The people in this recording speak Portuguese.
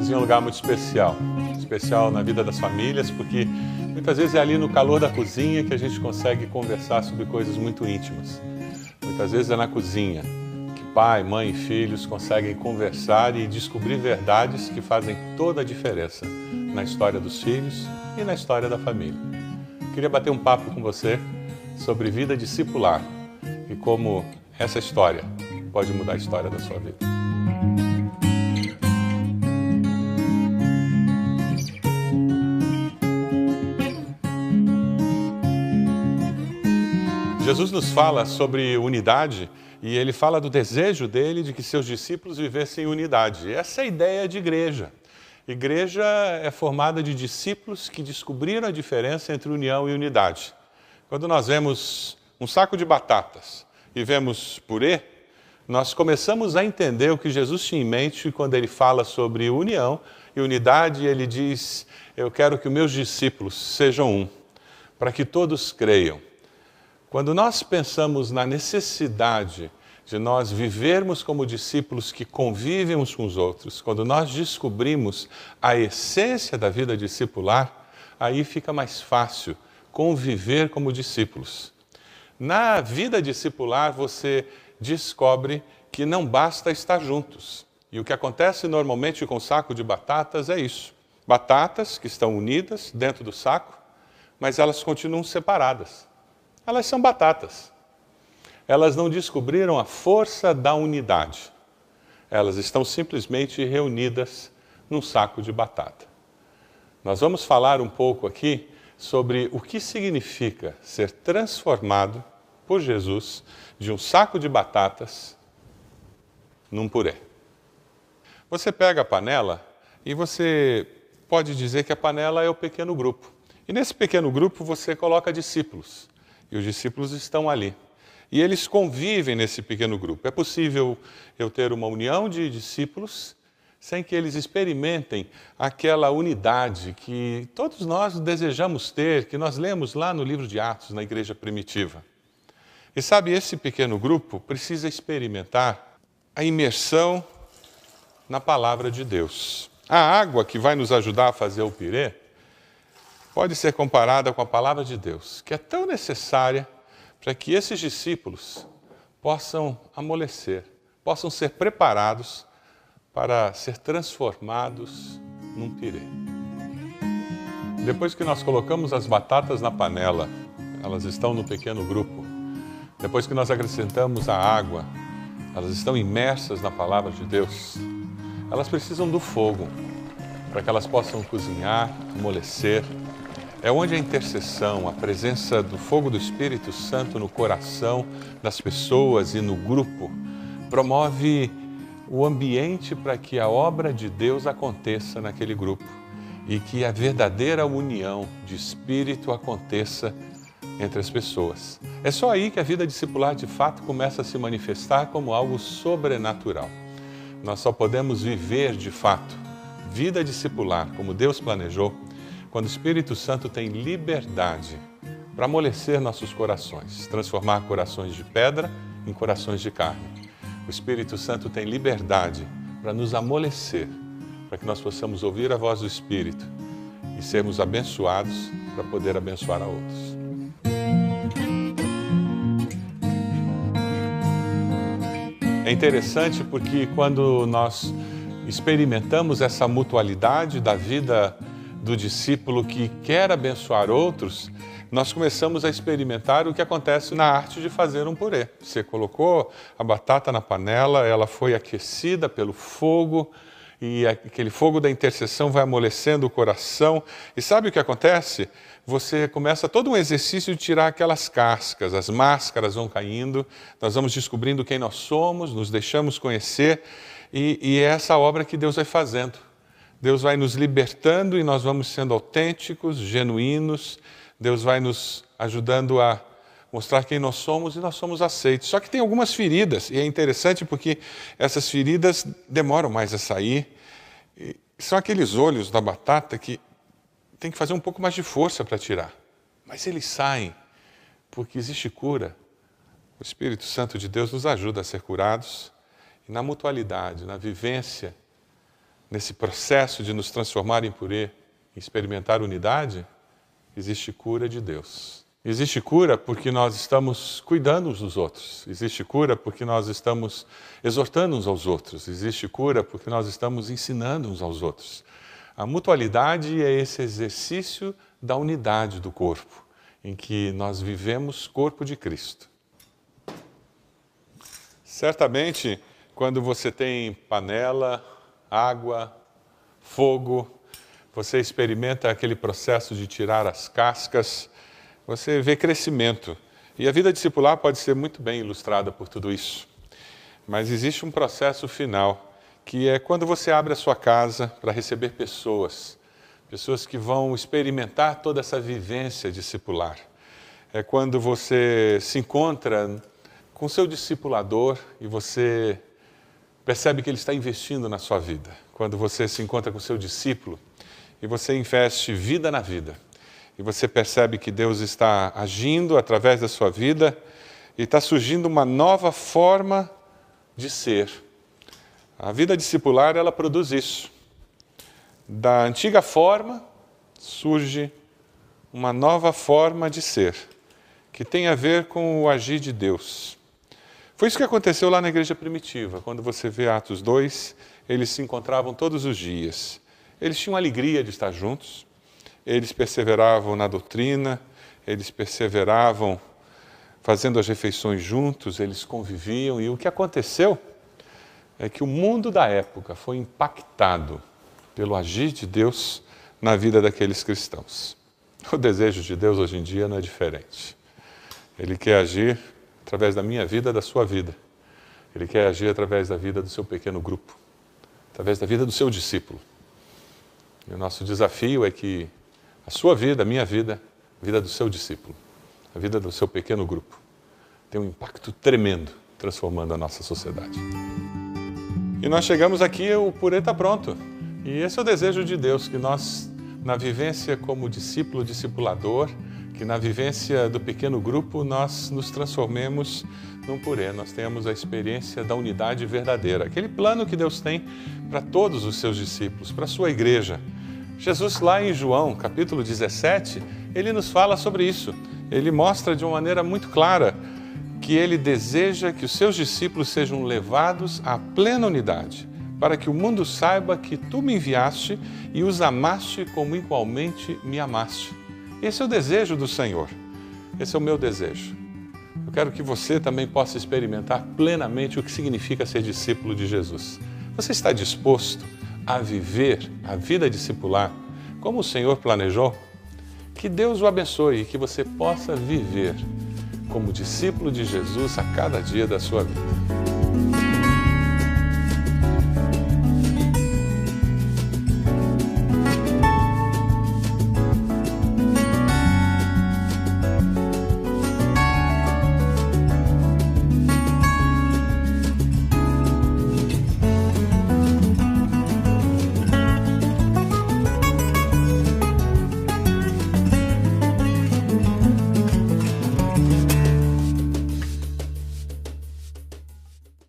cozinha é um lugar muito especial. Especial na vida das famílias, porque muitas vezes é ali no calor da cozinha que a gente consegue conversar sobre coisas muito íntimas. Muitas vezes é na cozinha que pai, mãe e filhos conseguem conversar e descobrir verdades que fazem toda a diferença na história dos filhos e na história da família. Queria bater um papo com você sobre vida discipular e como essa história pode mudar a história da sua vida. Jesus nos fala sobre unidade e ele fala do desejo dele de que seus discípulos vivessem em unidade. Essa é a ideia de igreja. Igreja é formada de discípulos que descobriram a diferença entre união e unidade. Quando nós vemos um saco de batatas e vemos purê, nós começamos a entender o que Jesus tinha em mente quando ele fala sobre união e unidade. Ele diz, eu quero que os meus discípulos sejam um, para que todos creiam. Quando nós pensamos na necessidade de nós vivermos como discípulos que convivem uns com os outros, quando nós descobrimos a essência da vida discipular, aí fica mais fácil conviver como discípulos. Na vida discipular, você descobre que não basta estar juntos. E o que acontece normalmente com o saco de batatas é isso. Batatas que estão unidas dentro do saco, mas elas continuam separadas. Elas são batatas. Elas não descobriram a força da unidade. Elas estão simplesmente reunidas num saco de batata. Nós vamos falar um pouco aqui sobre o que significa ser transformado por Jesus de um saco de batatas num purê. Você pega a panela e você pode dizer que a panela é o pequeno grupo. E nesse pequeno grupo você coloca discípulos. E os discípulos estão ali. E eles convivem nesse pequeno grupo. É possível eu ter uma união de discípulos sem que eles experimentem aquela unidade que todos nós desejamos ter, que nós lemos lá no livro de Atos, na igreja primitiva. E sabe, esse pequeno grupo precisa experimentar a imersão na palavra de Deus. A água que vai nos ajudar a fazer o pirê pode ser comparada com a palavra de Deus, que é tão necessária para que esses discípulos possam amolecer, possam ser preparados para ser transformados num pirê. Depois que nós colocamos as batatas na panela, elas estão no pequeno grupo. Depois que nós acrescentamos a água, elas estão imersas na palavra de Deus. Elas precisam do fogo para que elas possam cozinhar, amolecer. É onde a intercessão, a presença do fogo do Espírito Santo no coração das pessoas e no grupo promove o ambiente para que a obra de Deus aconteça naquele grupo e que a verdadeira união de espírito aconteça entre as pessoas. É só aí que a vida discipular de fato começa a se manifestar como algo sobrenatural. Nós só podemos viver de fato vida discipular como Deus planejou quando o Espírito Santo tem liberdade para amolecer nossos corações, transformar corações de pedra em corações de carne. O Espírito Santo tem liberdade para nos amolecer, para que nós possamos ouvir a voz do Espírito e sermos abençoados para poder abençoar a outros. É interessante porque quando nós experimentamos essa mutualidade da vida do discípulo que quer abençoar outros, nós começamos a experimentar o que acontece na arte de fazer um purê. Você colocou a batata na panela, ela foi aquecida pelo fogo, e aquele fogo da intercessão vai amolecendo o coração. E sabe o que acontece? Você começa todo um exercício de tirar aquelas cascas, as máscaras vão caindo, nós vamos descobrindo quem nós somos, nos deixamos conhecer, e é essa obra que Deus vai fazendo. Deus vai nos libertando e nós vamos sendo autênticos, genuínos. Deus vai nos ajudando a mostrar quem nós somos e nós somos aceitos. Só que tem algumas feridas, e é interessante porque essas feridas demoram mais a sair. São aqueles olhos da batata que tem que fazer um pouco mais de força para tirar. Mas eles saem porque existe cura. O Espírito Santo de Deus nos ajuda a ser curados. E na mutualidade, na vivência nesse processo de nos transformar em purê, experimentar unidade, existe cura de Deus. Existe cura porque nós estamos cuidando uns dos outros. Existe cura porque nós estamos exortando uns aos outros. Existe cura porque nós estamos ensinando uns aos outros. A mutualidade é esse exercício da unidade do corpo, em que nós vivemos corpo de Cristo. Certamente, quando você tem panela, água, fogo, você experimenta aquele processo de tirar as cascas, você vê crescimento. E a vida discipular pode ser muito bem ilustrada por tudo isso. Mas existe um processo final, que é quando você abre a sua casa para receber pessoas que vão experimentar toda essa vivência discipular. É quando você se encontra com seu discipulador e você percebe que ele está investindo na sua vida. Quando você se encontra com seu discípulo e você investe vida na vida. E você percebe que Deus está agindo através da sua vida e está surgindo uma nova forma de ser. A vida discipular, ela produz isso. Da antiga forma, surge uma nova forma de ser, que tem a ver com o agir de Deus. Foi isso que aconteceu lá na igreja primitiva. Quando você vê Atos 2, eles se encontravam todos os dias. Eles tinham alegria de estar juntos, eles perseveravam na doutrina, eles perseveravam fazendo as refeições juntos, eles conviviam. E o que aconteceu é que o mundo da época foi impactado pelo agir de Deus na vida daqueles cristãos. O desejo de Deus hoje em dia não é diferente. Ele quer agir através da minha vida, da sua vida. Ele quer agir através da vida do seu pequeno grupo, através da vida do seu discípulo. E o nosso desafio é que a sua vida, a minha vida, a vida do seu discípulo, a vida do seu pequeno grupo, tem um impacto tremendo, transformando a nossa sociedade. E nós chegamos aqui, o purê está pronto. E esse é o desejo de Deus, que nós, na vivência como discípulo, discipulador, que na vivência do pequeno grupo nós nos transformemos num purê, nós tenhamos a experiência da unidade verdadeira, aquele plano que Deus tem para todos os seus discípulos, para a sua igreja. Jesus, lá em João, capítulo 17, ele nos fala sobre isso. Ele mostra de uma maneira muito clara que ele deseja que os seus discípulos sejam levados à plena unidade, para que o mundo saiba que tu me enviaste e os amaste como igualmente me amaste. Esse é o desejo do Senhor. Esse é o meu desejo. Eu quero que você também possa experimentar plenamente o que significa ser discípulo de Jesus. Você está disposto a viver a vida discipular como o Senhor planejou? Que Deus o abençoe e que você possa viver como discípulo de Jesus a cada dia da sua vida.